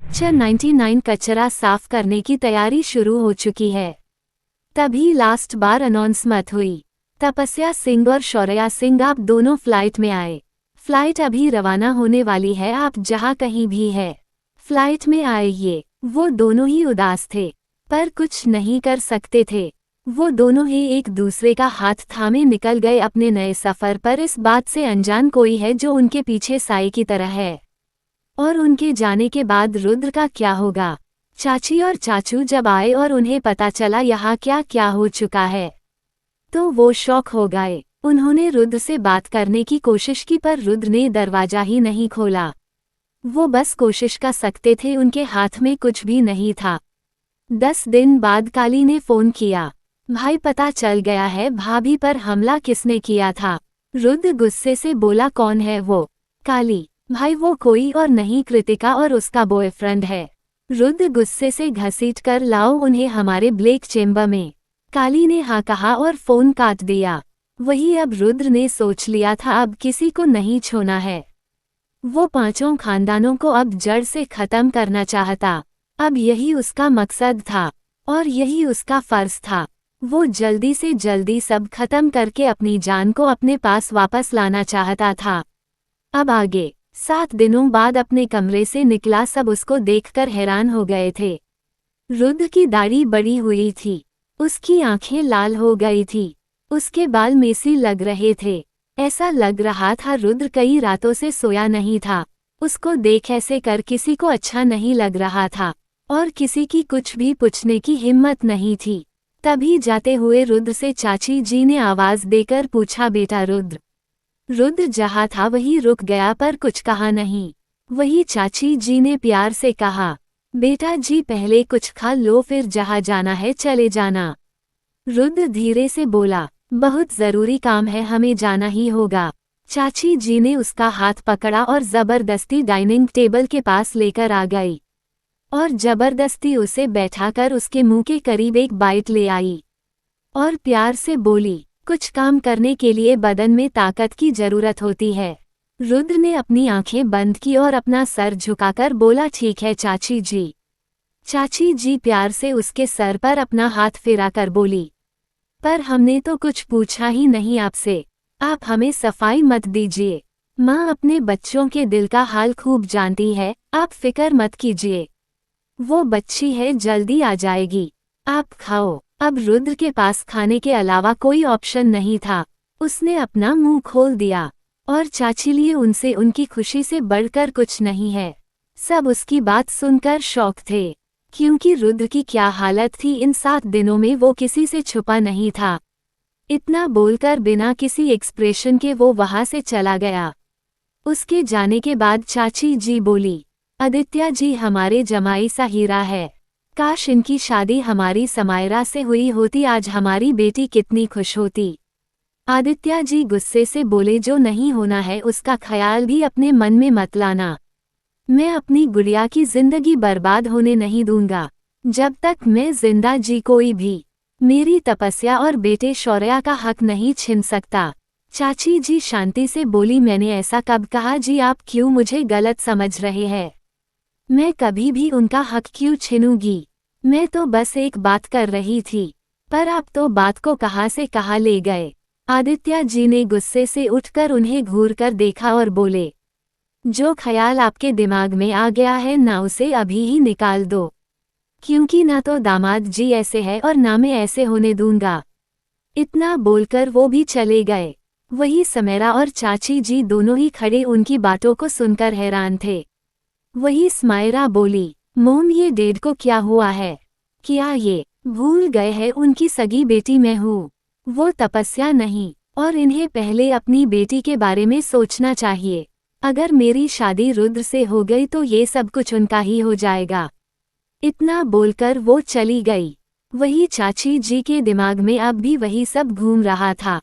99 कचरा साफ करने की तैयारी शुरू हो चुकी है। तभी लास्ट बार अनाउंसमेंट हुई। तपस्या सिंह और शौर्या सिंह आप दोनों फ्लाइट में आए। फ्लाइट अभी रवाना होने वाली है, आप जहाँ कहीं भी है फ्लाइट में आइए। वो दोनों ही उदास थे पर कुछ नहीं कर सकते थे। वो दोनों ही एक दूसरे का हाथ थामे निकल गए अपने नए सफर पर। इस बात से अनजान कोई है जो उनके पीछे साई की तरह है। और उनके जाने के बाद रुद्र का क्या होगा? चाची और चाचू जब आए और उन्हें पता चला यहाँ क्या क्या हो चुका है तो वो शॉक हो गए। उन्होंने रुद्र से बात करने की कोशिश की पर रुद्र ने दरवाजा ही नहीं खोला। वो बस कोशिश कर सकते थे, उनके हाथ में कुछ भी नहीं था। 10 दिन बाद काली ने फोन किया। भाई पता चल गया है, भाभी पर हमला किसने किया था? रुद्र गुस्से से बोला, कौन है वो? काली, भाई वो कोई और नहीं, कृतिका और उसका बॉयफ्रेंड है। रुद्र गुस्से से घसीट कर लाओ उन्हें हमारे ब्लैक चेम्बर में। काली ने हाँ कहा और फोन काट दिया। वही अब रुद्र ने सोच लिया था अब किसी को नहीं छोड़ना है। वो 5 खानदानों को अब जड़ से खत्म करना चाहता। अब यही उसका मकसद था और यही उसका फर्ज था। वो जल्दी से जल्दी सब खत्म करके अपनी जान को अपने पास वापस लाना चाहता था। अब आगे 7 दिनों बाद अपने कमरे से निकला, सब उसको देखकर हैरान हो गए थे। रुद्र की दाढ़ी बड़ी हुई थी, उसकी आंखें लाल हो गई थी, उसके बाल मेसी लग रहे थे। ऐसा लग रहा था रुद्र कई रातों से सोया नहीं था। उसको देख ऐसे कर किसी को अच्छा नहीं लग रहा था और किसी की कुछ भी पूछने की हिम्मत नहीं थी। तभी जाते हुए रुद्र से चाची जी ने आवाज देकर पूछा, बेटा रुद्र। रुद्र जहाँ था वही रुक गया पर कुछ कहा नहीं। वही चाची जी ने प्यार से कहा, बेटा जी पहले कुछ खा लो, फिर जहाँ जाना है चले जाना। रुद्र धीरे से बोला, बहुत जरूरी काम है, हमें जाना ही होगा। चाची जी ने उसका हाथ पकड़ा और जबरदस्ती डाइनिंग टेबल के पास लेकर आ गई और जबरदस्ती उसे बैठाकर उसके मुंह के करीब एक बाइट ले आई और प्यार से बोली, कुछ काम करने के लिए बदन में ताकत की जरूरत होती है। रुद्र ने अपनी आंखें बंद की और अपना सर झुकाकर बोला, ठीक है चाची जी। चाची जी प्यार से उसके सर पर अपना हाथ फेराकर बोली, पर हमने तो कुछ पूछा ही नहीं आपसे, आप हमें सफाई मत दीजिए। माँ अपने बच्चों के दिल का हाल खूब जानती है, आप फिक्र मत कीजिए। वो बच्ची है, जल्दी आ जाएगी, आप खाओ। अब रुद्र के पास खाने के अलावा कोई ऑप्शन नहीं था। उसने अपना मुंह खोल दिया और चाची लिए उनसे उनकी खुशी से बढ़कर कुछ नहीं है। सब उसकी बात सुनकर शौक थे क्योंकि रुद्र की क्या हालत थी। इन 7 दिनों में वो किसी से छुपा नहीं था। इतना बोलकर बिना किसी एक्सप्रेशन के वो वहां से चला गया। उसके जाने के बाद चाची जी बोली, आदित्य जी हमारे जमाई सा हीरा है, काश इनकी शादी हमारी समायरा से हुई होती, आज हमारी बेटी कितनी खुश होती। आदित्य जी गुस्से से बोले, जो नहीं होना है उसका ख्याल भी अपने मन में मत लाना। मैं अपनी गुड़िया की जिंदगी बर्बाद होने नहीं दूंगा। जब तक मैं जिंदा जी कोई भी मेरी तपस्या और बेटे शौर्या का हक नहीं छीन सकता। चाची जी शांति से बोली, मैंने ऐसा कब कहा जी, आप क्यों मुझे गलत समझ रहे हैं? मैं कभी भी उनका हक क्यों छीनूंगी? मैं तो बस एक बात कर रही थी, पर आप तो बात को कहाँ से कहाँ ले गए। आदित्य जी ने गुस्से से उठकर उन्हें घूरकर देखा और बोले, जो ख्याल आपके दिमाग में आ गया है ना उसे अभी ही निकाल दो, क्योंकि ना तो दामाद जी ऐसे है और ना मैं ऐसे होने दूंगा। इतना बोलकर वो भी चले गए। वही समेरा और चाची जी दोनों ही खड़े उनकी बातों को सुनकर हैरान थे। वही स्मायरा बोली, मोम ये डेड को क्या हुआ है? क्या ये भूल गए हैं उनकी सगी बेटी मैं हूँ, वो तपस्या नहीं, और इन्हें पहले अपनी बेटी के बारे में सोचना चाहिए। अगर मेरी शादी रुद्र से हो गई तो ये सब कुछ उनका ही हो जाएगा। इतना बोलकर वो चली गई। वही चाची जी के दिमाग में अब भी वही सब घूम रहा था।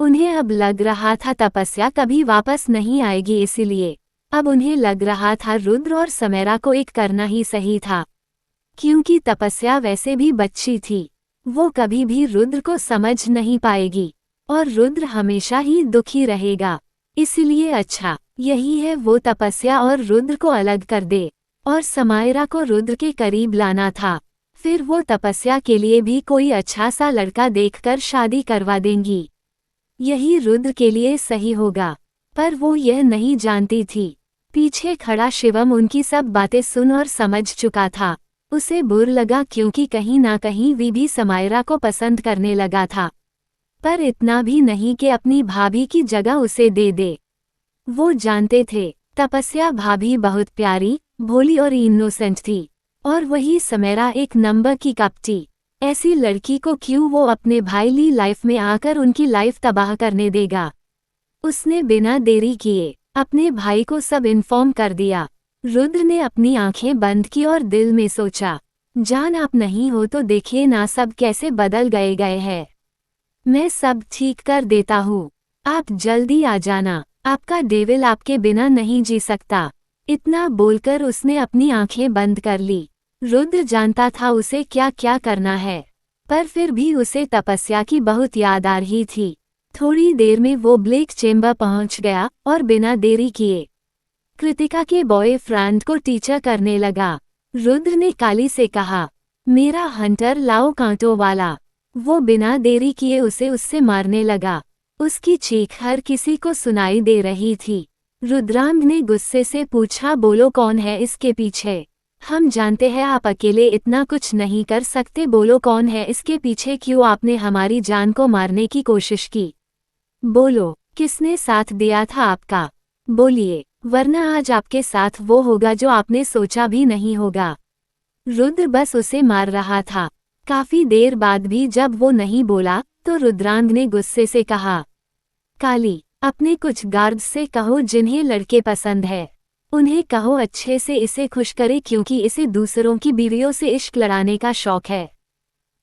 उन्हें अब लग रहा था तपस्या कभी वापस नहीं आएगी, इसीलिए अब उन्हें लग रहा था रुद्र और समेरा को एक करना ही सही था, क्योंकि तपस्या वैसे भी बच्ची थी। वो कभी भी रुद्र को समझ नहीं पाएगी और रुद्र हमेशा ही दुखी रहेगा। इसलिए अच्छा यही है वो तपस्या और रुद्र को अलग कर दे। और समायरा को रुद्र के करीब लाना था। फिर वो तपस्या के लिए भी कोई अच्छा सा लड़का देखकर शादी करवा देंगी। यही रुद्र के लिए सही होगा, पर वो यह नहीं जानती थी। पीछे खड़ा शिवम उनकी सब बातें सुन और समझ चुका था। उसे बुरा लगा क्योंकि कहीं ना कहीं वी भी समायरा को पसंद करने लगा था, पर इतना भी नहीं कि अपनी भाभी की जगह उसे दे दे। वो जानते थे तपस्या भाभी बहुत प्यारी, भोली और इनोसेंट थी, और वही समायरा एक नंबर की कपटी। ऐसी लड़की को क्यों वो अपने भाई ली लाइफ में आकर उनकी लाइफ तबाह करने देगा। उसने बिना देरी किए अपने भाई को सब इन्फॉर्म कर दिया। रुद्र ने अपनी आंखें बंद की और दिल में सोचा, जान आप नहीं हो तो देखिए ना सब कैसे बदल गए हैं। मैं सब ठीक कर देता हूँ, आप जल्दी आ जाना, आपका डेविल आपके बिना नहीं जी सकता। इतना बोलकर उसने अपनी आंखें बंद कर ली। रुद्र जानता था उसे क्या क्या करना है, पर फिर भी उसे तपस्या की बहुत याद आ रही थी। थोड़ी देर में वो ब्लैक चेम्बर पहुंच गया और बिना देरी किए कृतिका के बॉयफ्रेंड को टीचर करने लगा। रुद्र ने काली से कहा, मेरा हंटर लाओ कांटों वाला। वो बिना देरी किए उसे उससे मारने लगा। उसकी चीख हर किसी को सुनाई दे रही थी। रुद्रांग ने गुस्से से पूछा, बोलो कौन है इसके पीछे? हम जानते हैं आप अकेले इतना कुछ नहीं कर सकते, बोलो कौन है इसके पीछे, क्यों आपने हमारी जान को मारने की कोशिश की? बोलो, किसने साथ दिया था आपका? बोलिए, वरना आज आपके साथ वो होगा जो आपने सोचा भी नहीं होगा। रुद्र बस उसे मार रहा था। काफी देर बाद भी जब वो नहीं बोला तो रुद्रांग ने गुस्से से कहा, काली, अपने कुछ गार्ड्स से कहो जिन्हें लड़के पसंद है, उन्हें कहो अच्छे से इसे खुश करे, क्योंकि इसे दूसरों की बीवियों से इश्क लड़ाने का शौक है।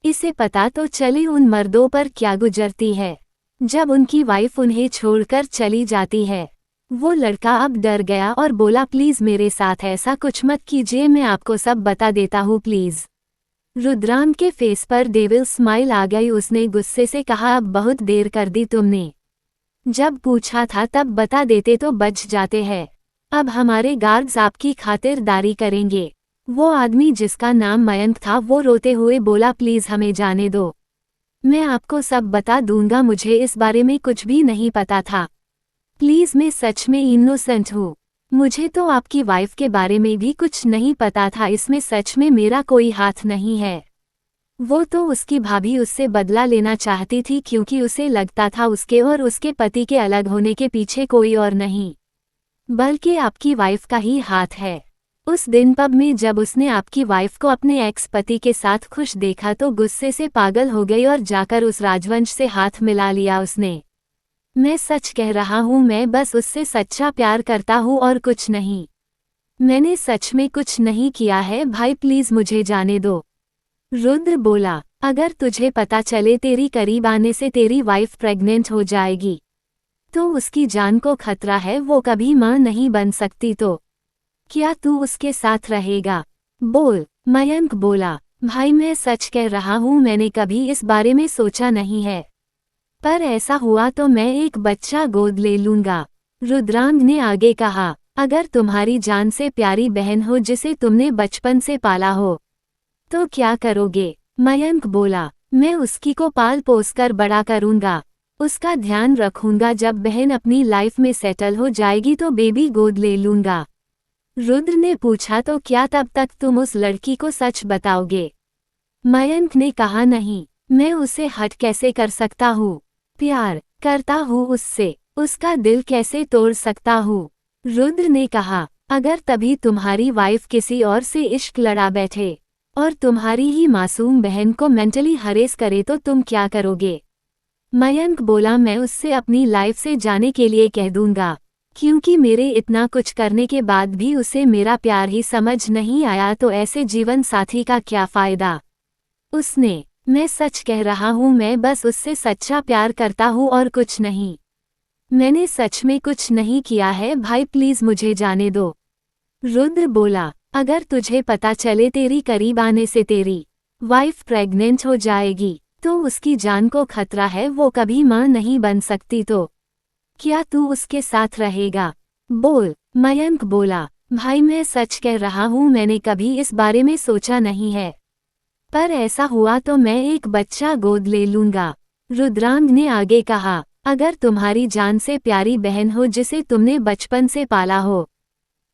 इसे पता तो चले उन मर्दों पर क्या गुजरती है जब उनकी वाइफ उन्हें छोड़कर चली जाती है। वो लड़का अब डर गया और बोला, प्लीज मेरे साथ ऐसा कुछ मत कीजिए, मैं आपको सब बता देता हूँ प्लीज। रुद्रांग के फेस पर डेविल स्माइल आ गई। उसने गुस्से से कहा, अब बहुत देर कर दी तुमने। जब पूछा था तब बता देते तो बच जाते हैं। अब हमारे गार्ड्स आपकी खातिरदारी करेंगे। वो आदमी जिसका नाम मयंक था वो रोते हुए बोला, प्लीज हमें जाने दो, मैं आपको सब बता दूंगा, मुझे इस बारे में कुछ भी नहीं पता था। प्लीज, मैं सच में इनोसेंट हूँ, मुझे तो आपकी वाइफ के बारे में भी कुछ नहीं पता था, इसमें सच में मेरा कोई हाथ नहीं है। वो तो उसकी भाभी उससे बदला लेना चाहती थी क्योंकि उसे लगता था उसके और उसके पति के अलग होने के पीछे कोई और नहीं बल्कि आपकी वाइफ का ही हाथ है। उस दिन पब में जब उसने आपकी वाइफ को अपने एक्स पति के साथ खुश देखा तो गुस्से से पागल हो गई और जाकर उस राजवंश से हाथ मिला लिया उसने। मैं सच कह रहा हूँ, मैं बस उससे सच्चा प्यार करता हूँ और कुछ नहीं। मैंने सच में कुछ नहीं किया है भाई, प्लीज मुझे जाने दो। रुद्र बोला, अगर तुझे पता चले तेरी करीब आने से तेरी वाइफ प्रेग्नेंट हो जाएगी तो उसकी जान को खतरा है, वो कभी मां नहीं बन सकती, तो क्या तू उसके साथ रहेगा? बोल। मयंक बोला, भाई मैं सच कह रहा हूँ, मैंने कभी इस बारे में सोचा नहीं है, पर ऐसा हुआ तो मैं एक बच्चा गोद ले लूंगा। रुद्रांग ने आगे कहा, अगर तुम्हारी जान से प्यारी बहन हो जिसे तुमने बचपन से पाला हो तो क्या करोगे? मयंक बोला, मैं उसकी को पाल पोस कर बड़ा करूंगा, उसका ध्यान रखूंगा, जब बहन अपनी लाइफ में सेटल हो जाएगी तो बेबी गोद ले लूंगा। रुद्र ने पूछा, तो क्या तब तक तुम उस लड़की को सच बताओगे? मयंक ने कहा, नहीं, मैं उसे हट कैसे कर सकता हूँ, प्यार करता हूँ उससे, उसका दिल कैसे तोड़ सकता हूँ? रुद्र ने कहा, अगर तभी तुम्हारी वाइफ किसी और से इश्क लड़ा बैठे और तुम्हारी ही मासूम बहन को मेंटली हरेस करे तो तुम क्या करोगे? मयंक बोला, मैं उससे अपनी लाइफ से जाने के लिए कह दूंगा, क्योंकि मेरे इतना कुछ करने के बाद भी उसे मेरा प्यार ही समझ नहीं आया तो ऐसे जीवन साथी का क्या फायदा? उसने, मैं सच कह रहा हूँ, मैं बस उससे सच्चा प्यार करता हूँ और कुछ नहीं। मैंने सच में कुछ नहीं किया है भाई, प्लीज मुझे जाने दो। रुद्र बोला, अगर तुझे पता चले तेरी करीब आने से तेरी वाइफ प्रेग्नेंट हो जाएगी तो उसकी जान को खतरा है, वो कभी मां नहीं बन सकती, तो क्या तू उसके साथ रहेगा? बोल। मयंक बोला, भाई मैं सच कह रहा हूँ, मैंने कभी इस बारे में सोचा नहीं है। पर ऐसा हुआ तो मैं एक बच्चा गोद ले लूंगा। रुद्रांग ने आगे कहा, अगर तुम्हारी जान से प्यारी बहन हो जिसे तुमने बचपन से पाला हो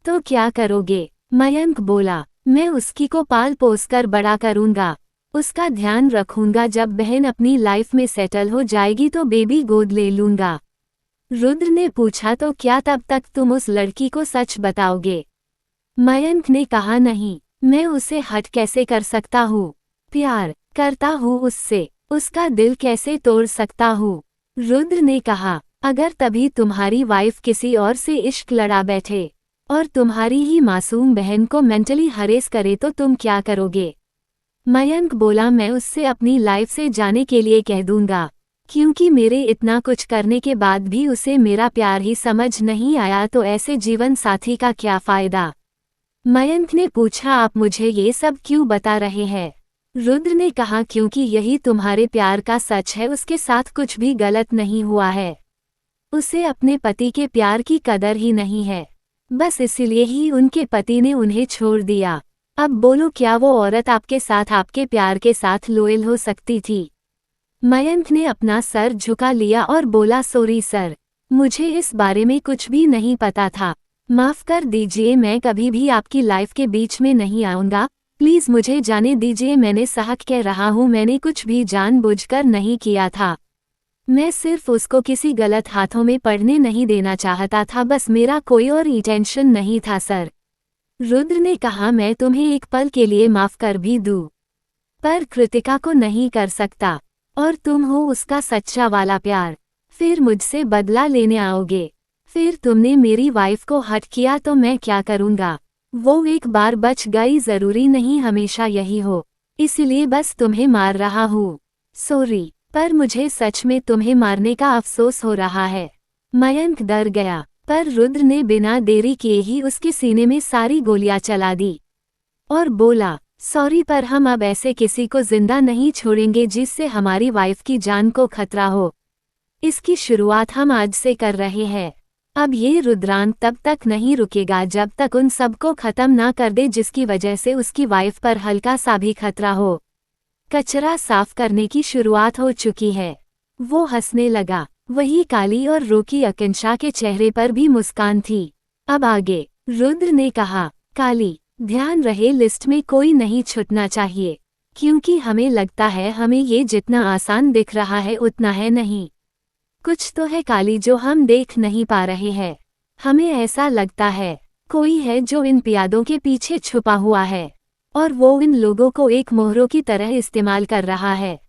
तो क्या करोगे? मयंक बोला, मैं उसकी को पाल पोस कर बड़ा करूंगा, उसका ध्यान रखूंगा। जब बहन अपनी लाइफ में सेटल हो जाएगी तो बेबी गोद ले लूंगा। रुद्र ने पूछा, तो क्या तब तक तुम उस लड़की को सच बताओगे? मयंक ने कहा, नहीं, मैं उसे हट कैसे कर सकता हूँ? प्यार करता हूँ उससे, उसका दिल कैसे तोड़ सकता हूँ? रुद्र ने कहा, अगर तभी तुम्हारी वाइफ किसी और से इश्क लड़ा बैठे और तुम्हारी ही मासूम बहन को मेंटली हरेस करे तो तुम क्या करोगे? मयंक बोला, मैं उससे अपनी लाइफ से जाने के लिए कह दूंगा, क्योंकि मेरे इतना कुछ करने के बाद भी उसे मेरा प्यार ही समझ नहीं आया तो ऐसे जीवन साथी का क्या फायदा? मयंक ने पूछा, आप मुझे ये सब क्यों बता रहे हैं? रुद्र ने कहा, क्योंकि यही तुम्हारे प्यार का सच है, उसके साथ कुछ भी गलत नहीं हुआ है। उसे अपने पति के प्यार की कदर ही नहीं है, बस इसलिए ही उनके पति ने उन्हें छोड़ दिया। अब बोलो, क्या वो औरत आपके साथ आपके प्यार के साथ लॉयल हो सकती थी? मयंक ने अपना सर झुका लिया और बोला, सॉरी सर, मुझे इस बारे में कुछ भी नहीं पता था, माफ कर दीजिए, मैं कभी भी आपकी लाइफ के बीच में नहीं आऊंगा, प्लीज मुझे जाने दीजिए। मैंने सच कह रहा हूँ, मैंने कुछ भी जानबूझकर नहीं किया था, मैं सिर्फ उसको किसी गलत हाथों में पड़ने नहीं देना चाहता था, बस मेरा कोई और इंटेंशन नहीं था सर। रुद्र ने कहा, मैं तुम्हें एक पल के लिए माफ कर भी दूं, पर कृतिका को नहीं कर सकता, और तुम हो उसका सच्चा वाला प्यार। फिर मुझसे बदला लेने आओगे, फिर तुमने मेरी वाइफ को हर्ट किया तो मैं क्या करूंगा? वो एक बार बच गई, जरूरी नहीं हमेशा यही हो, इसलिए बस तुम्हें मार रहा हूँ। सॉरी, पर मुझे सच में तुम्हें मारने का अफसोस हो रहा है। मयंक डर गया, पर रुद्र ने बिना देरी किए ही उसके सीने में सारी गोलियां चला दी और बोला, सॉरी, पर हम अब ऐसे किसी को जिंदा नहीं छोड़ेंगे जिससे हमारी वाइफ की जान को खतरा हो। इसकी शुरुआत हम आज से कर रहे हैं। अब ये रुद्रांग तब तक नहीं रुकेगा जब तक उन सबको खत्म ना कर दे जिसकी वजह से उसकी वाइफ पर हल्का सा भी खतरा हो। कचरा साफ करने की शुरुआत हो चुकी है। वो हंसने लगा, वही काली और रोकी आकांक्षा के चेहरे पर भी मुस्कान थी। अब आगे, रुद्र ने कहा, काली, ध्यान रहे लिस्ट में कोई नहीं छूटना चाहिए, क्योंकि हमें लगता है हमें ये जितना आसान दिख रहा है उतना है नहीं। कुछ तो है काली जो हम देख नहीं पा रहे हैं। हमें ऐसा लगता है कोई है जो इन प्यादों के पीछे छुपा हुआ है और वो इन लोगों को एक मोहरों की तरह इस्तेमाल कर रहा है,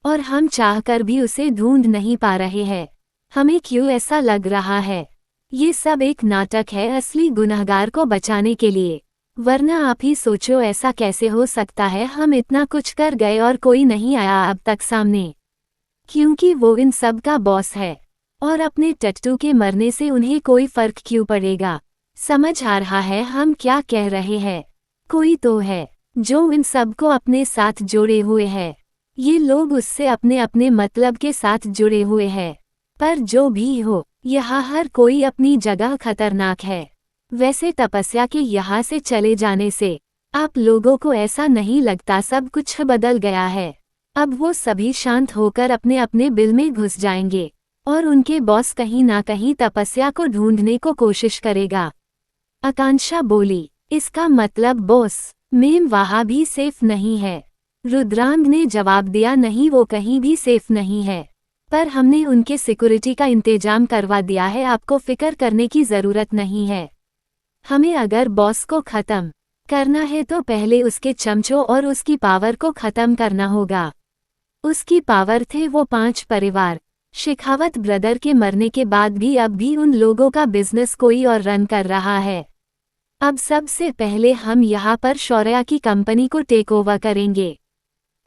और हम चाहकर भी उसे ढूंढ नहीं पा रहे हैं। हमें क्यों ऐसा लग रहा है? ये सब एक नाटक है असली गुनहगार को बचाने के लिए, वरना आप ही सोचो ऐसा कैसे हो सकता है हम इतना कुछ कर गए और कोई नहीं आया अब तक सामने, क्योंकि वो इन सब का बॉस है और अपने टट्टू के मरने से उन्हें कोई फर्क क्यों पड़ेगा? समझ आ रहा है हम क्या कह रहे हैं? कोई तो है जो इन सब को अपने साथ जोड़े हुए है। ये लोग उससे अपने अपने मतलब के साथ जुड़े हुए हैं, पर जो भी हो यहाँ हर कोई अपनी जगह खतरनाक है। वैसे तपस्या के यहाँ से चले जाने से आप लोगों को ऐसा नहीं लगता सब कुछ बदल गया है? अब वो सभी शांत होकर अपने अपने बिल में घुस जाएंगे और उनके बॉस कहीं ना कहीं तपस्या को ढूंढने को कोशिश करेगा। आकांक्षा बोली, इसका मतलब बॉस मेम वहाँ भी सेफ नहीं है? रुद्रांग ने जवाब दिया, नहीं, वो कहीं भी सेफ नहीं है, पर हमने उनके सिक्योरिटी का इंतजाम करवा दिया है, आपको फिक्र करने की जरूरत नहीं है। हमें अगर बॉस को खत्म करना है तो पहले उसके चमचों और उसकी पावर को खत्म करना होगा। उसकी पावर थे वो 5 परिवार। शेखावत ब्रदर के मरने के बाद भी अब भी उन लोगों का बिजनेस कोई और रन कर रहा है। अब सबसे पहले हम यहाँ पर शौर्या की कंपनी को टेक ओवर करेंगे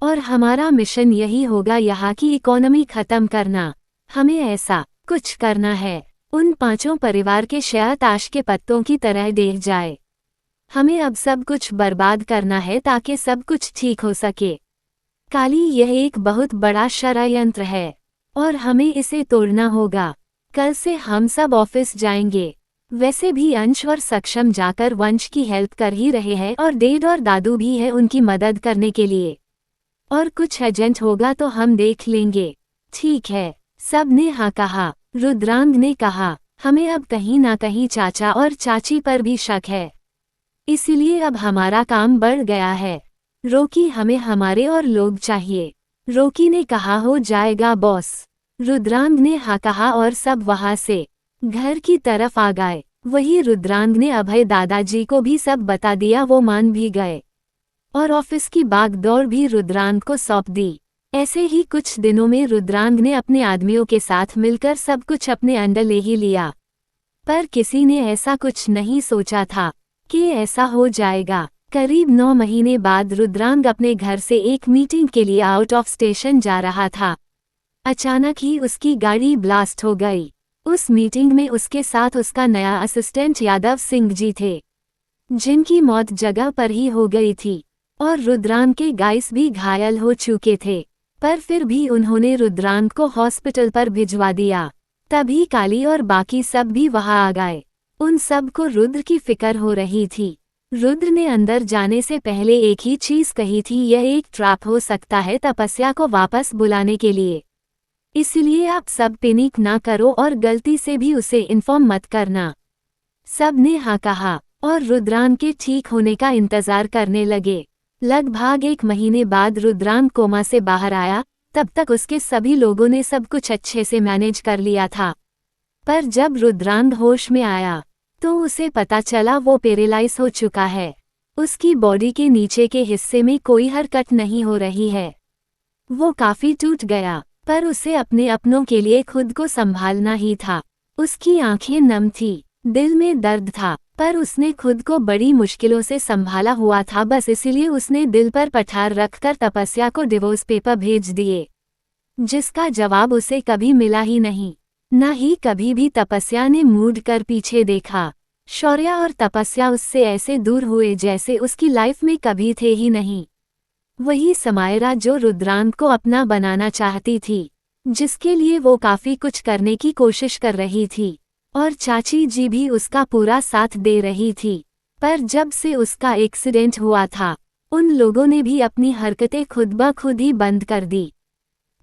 और हमारा मिशन यही होगा, यहाँ की इकोनॉमी खत्म करना। हमें ऐसा कुछ करना है उन 5 परिवार के शेयर ताश के पत्तों की तरह देख जाए। हमें अब सब कुछ बर्बाद करना है ताकि सब कुछ ठीक हो सके। काली, यह एक बहुत बड़ा षड्यंत्र है और हमें इसे तोड़ना होगा। कल से हम सब ऑफिस जाएंगे वैसे भी अंश और सक्षम जाकर वंश की हेल्प कर ही रहे हैं और डेड और दादू भी है उनकी मदद करने के लिए। और कुछ एजेंट होगा तो हम देख लेंगे। ठीक है, सब ने हाँ कहा। रुद्रांग ने कहा, हमें अब कहीं ना कहीं चाचा और चाची पर भी शक है, इसलिए अब हमारा काम बढ़ गया है। रोकी, हमें हमारे और लोग चाहिए। रोकी ने कहा, हो जाएगा बॉस। रुद्रांग ने हाँ कहा और सब वहां से घर की तरफ आ गए। वही रुद्रांग ने अभय दादाजी को भी सब बता दिया, वो मान भी गए और ऑफिस की बागडोर भी रुद्रांग को सौंप दी। ऐसे ही कुछ दिनों में रुद्रांग ने अपने आदमियों के साथ मिलकर सब कुछ अपने अंडर ले ही लिया। पर किसी ने ऐसा कुछ नहीं सोचा था कि ऐसा हो जाएगा। करीब 9 महीने बाद रुद्रांग अपने घर से एक मीटिंग के लिए आउट ऑफ स्टेशन जा रहा था। अचानक ही उसकी गाड़ी ब्लास्ट हो गई। उस मीटिंग में उसके साथ उसका नया असिस्टेंट यादव सिंह जी थे, जिनकी मौत जगह पर ही हो गई थी, और रुद्रांग के गाइस भी घायल हो चुके थे। पर फिर भी उन्होंने रुद्रांग को हॉस्पिटल पर भिजवा दिया। तभी काली और बाकी सब भी वहां आ गए। उन सब को रुद्र की फिक्र हो रही थी। रुद्र ने अंदर जाने से पहले एक ही चीज कही थी, यह एक ट्रैप हो सकता है तपस्या को वापस बुलाने के लिए, इसलिए आप सब पैनिक ना करो और गलती से भी उसे इन्फॉर्म मत करना। सब ने हाँ कहा और रुद्रांग के ठीक होने का इंतजार करने लगे। लगभग 1 महीने बाद रुद्रांग कोमा से बाहर आया। तब तक उसके सभी लोगों ने सब कुछ अच्छे से मैनेज कर लिया था। पर जब रुद्रांग होश में आया तो उसे पता चला वो पैरालाइज हो चुका है। उसकी बॉडी के नीचे के हिस्से में कोई हरकत नहीं हो रही है। वो काफी टूट गया, पर उसे अपने अपनों के लिए खुद को संभालना ही था। उसकी आंखें नम थी, दिल में दर्द था, पर उसने खुद को बड़ी मुश्किलों से संभाला हुआ था। बस इसीलिए उसने दिल पर पठार रखकर तपस्या को डिवोर्स पेपर भेज दिए, जिसका जवाब उसे कभी मिला ही नहीं। न ही कभी भी तपस्या ने मूड कर पीछे देखा। शौर्य और तपस्या उससे ऐसे दूर हुए जैसे उसकी लाइफ में कभी थे ही नहीं। वही समायरा जो रुद्रांग को अपना बनाना चाहती थी, जिसके लिए वो काफी कुछ करने की कोशिश कर रही थी, और चाची जी भी उसका पूरा साथ दे रही थी। पर जब से उसका एक्सीडेंट हुआ था, उन लोगों ने भी अपनी हरकतें खुद ब खुद ही बंद कर दी,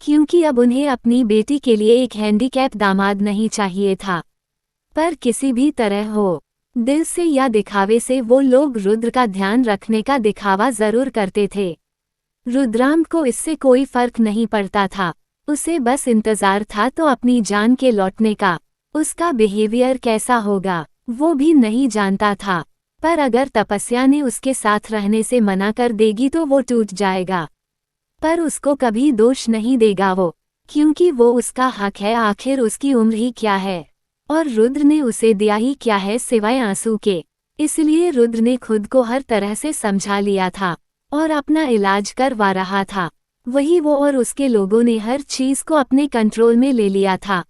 क्योंकि अब उन्हें अपनी बेटी के लिए एक हैंडीकैप दामाद नहीं चाहिए था। पर किसी भी तरह हो, दिल से या दिखावे से, वो लोग रुद्र का ध्यान रखने का दिखावा जरूर करते थे। रुद्रांग को इससे कोई फर्क नहीं पड़ता था। उसे बस इंतजार था तो अपनी जान के लौटने का। उसका बिहेवियर कैसा होगा वो भी नहीं जानता था, पर अगर तपस्या ने उसके साथ रहने से मना कर देगी तो वो टूट जाएगा। पर उसको कभी दोष नहीं देगा वो, क्योंकि वो उसका हक है। आखिर उसकी उम्र ही क्या है, और रुद्र ने उसे दिया ही क्या है सिवाय आंसू के। इसलिए रुद्र ने खुद को हर तरह से समझा लिया था और अपना इलाज करवा रहा था। वही वो और उसके लोगों ने हर चीज को अपने कंट्रोल में ले लिया था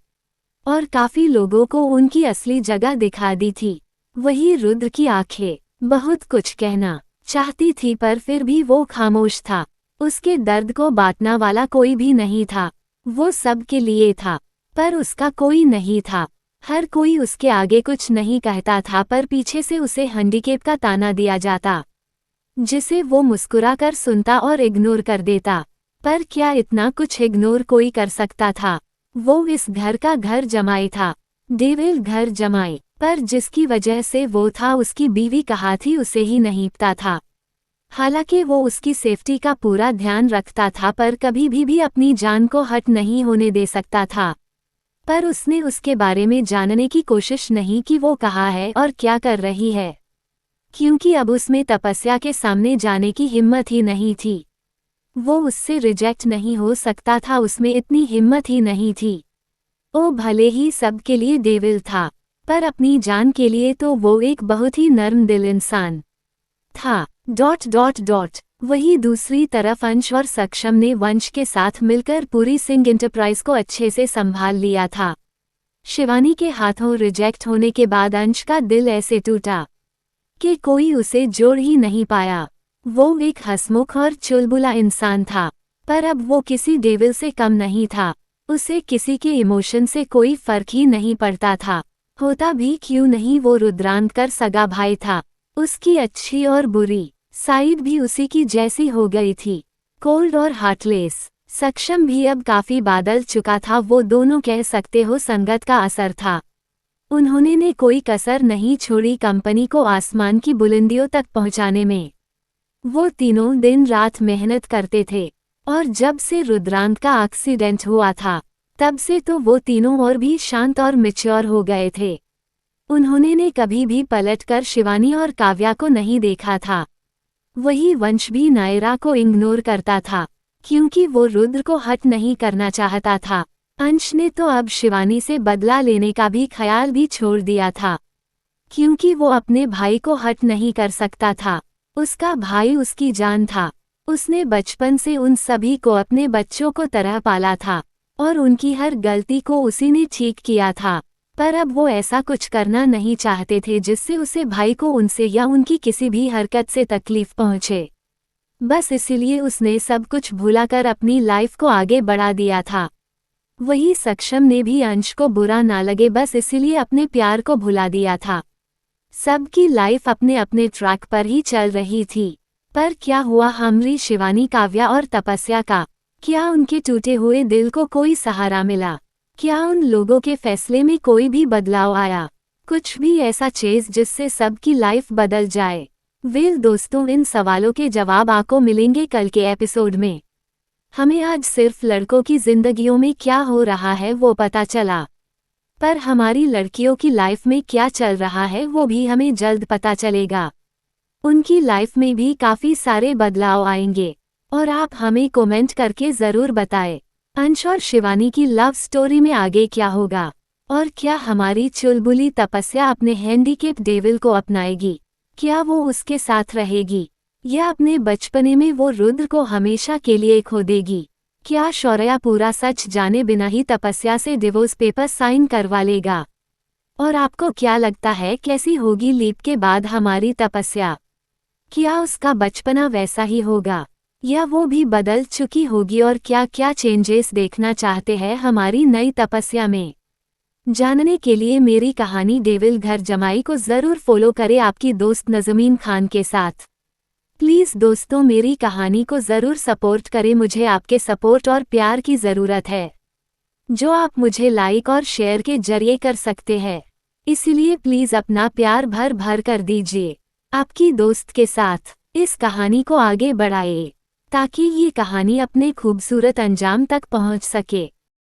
और काफी लोगों को उनकी असली जगह दिखा दी थी। वही रुद्र की आंखें बहुत कुछ कहना चाहती थी, पर फिर भी वो खामोश था। उसके दर्द को बांटने वाला कोई भी नहीं था। वो सब के लिए था, पर उसका कोई नहीं था। हर कोई उसके आगे कुछ नहीं कहता था, पर पीछे से उसे हैंडीकैप का ताना दिया जाता, जिसे वो मुस्कुराकर सुनता और इग्नोर कर देता। पर क्या इतना कुछ इग्नोर कोई कर सकता था? वो इस घर का घर जमाई था, डेविल घर जमाई, पर जिसकी वजह से वो था उसकी बीवी कहा थी उसे ही नहीं पता था। हालांकि वो उसकी सेफ्टी का पूरा ध्यान रखता था, पर कभी भी अपनी जान को हर्ट नहीं होने दे सकता था। पर उसने उसके बारे में जानने की कोशिश नहीं कि वो कहाँ है और क्या कर रही है, क्योंकि अब उसमें तपस्या के सामने जाने की हिम्मत ही नहीं थी। वो उससे रिजेक्ट नहीं हो सकता था, उसमें इतनी हिम्मत ही नहीं थी। ओ भले ही सबके लिए डेविल था, पर अपनी जान के लिए तो वो एक बहुत ही नर्म दिल इंसान था। ... वही दूसरी तरफ अंश और सक्षम ने वंश के साथ मिलकर पूरी सिंह एंटरप्राइज को अच्छे से संभाल लिया था। शिवानी के हाथों रिजेक्ट होने के बाद अंश का दिल ऐसे टूटा कि कोई उसे जोड़ ही नहीं पाया। वो एक हंसमुख और चुलबुला इंसान था, पर अब वो किसी डेविल से कम नहीं था। उसे किसी के इमोशन से कोई फर्क ही नहीं पड़ता था। होता भी क्यों नहीं, वो रुद्रांकर सगा भाई था। उसकी अच्छी और बुरी साइड भी उसी की जैसी हो गई थी, कोल्ड और हार्टलेस। सक्षम भी अब काफी बदल चुका था, वो दोनों कह सकते हो संगत का असर था। उन्होंने ने कोई कसर नहीं छोड़ी कंपनी को आसमान की बुलंदियों तक पहुंचाने में। वो तीनों दिन रात मेहनत करते थे, और जब से रुद्रांक का एक्सीडेंट हुआ था तब से तो वो तीनों और भी शांत और मैच्योर हो गए थे। उन्होंने ने कभी भी पलटकर शिवानी और काव्या को नहीं देखा था। वही वंश भी नायरा को इग्नोर करता था, क्योंकि वो रुद्र को हट नहीं करना चाहता था। अंश ने तो अब शिवानी से बदला लेने का भी ख्याल भी छोड़ दिया था, क्योंकि वो अपने भाई को हट नहीं कर सकता था। उसका भाई उसकी जान था। उसने बचपन से उन सभी को अपने बच्चों को तरह पाला था, और उनकी हर गलती को उसी ने ठीक किया था। पर अब वो ऐसा कुछ करना नहीं चाहते थे जिससे उसे भाई को उनसे या उनकी किसी भी हरकत से तकलीफ पहुंचे। बस इसीलिए उसने सब कुछ भुलाकर अपनी लाइफ को आगे बढ़ा दिया था। वही सक्षम ने भी अंश को बुरा ना लगे बस इसीलिए अपने प्यार को भुला दिया था। सबकी लाइफ अपने अपने ट्रैक पर ही चल रही थी। पर क्या हुआ हमारी शिवानी, काव्या और तपस्या का? क्या उनके टूटे हुए दिल को कोई सहारा मिला? क्या उन लोगों के फैसले में कोई भी बदलाव आया? कुछ भी ऐसा चीज जिससे सबकी लाइफ बदल जाए? वेल दोस्तों, इन सवालों के जवाब आपको मिलेंगे कल के एपिसोड में। हमें आज सिर्फ लड़कों की जिंदगियों में क्या हो रहा है वो पता चला, पर हमारी लड़कियों की लाइफ में क्या चल रहा है वो भी हमें जल्द पता चलेगा। उनकी लाइफ में भी काफी सारे बदलाव आएंगे, और आप हमें कमेंट करके जरूर बताएं अंश और शिवानी की लव स्टोरी में आगे क्या होगा, और क्या हमारी चुलबुली तपस्या अपने हैंडीकेप डेविल को अपनाएगी? क्या वो उसके साथ रहेगी, या अपने बचपने में वो रुद्र को हमेशा के लिए खो देगी? क्या शौर्या पूरा सच जाने बिना ही तपस्या से डिवोर्स पेपर साइन करवा लेगा? और आपको क्या लगता है कैसी होगी लीप के बाद हमारी तपस्या? क्या उसका बचपना वैसा ही होगा, या वो भी बदल चुकी होगी? और क्या क्या चेंजेस देखना चाहते हैं हमारी नई तपस्या में? जानने के लिए मेरी कहानी डेविल घर जमाई को जरूर फॉलो करें आपकी दोस्त नज़मीन खान के साथ। प्लीज़ दोस्तों, मेरी कहानी को ज़रूर सपोर्ट करें, मुझे आपके सपोर्ट और प्यार की ज़रूरत है, जो आप मुझे लाइक और शेयर के जरिए कर सकते हैं। इसलिए प्लीज़ अपना प्यार भर भर कर दीजिए आपकी दोस्त के साथ। इस कहानी को आगे बढ़ाइए ताकि ये कहानी अपने खूबसूरत अंजाम तक पहुंच सके।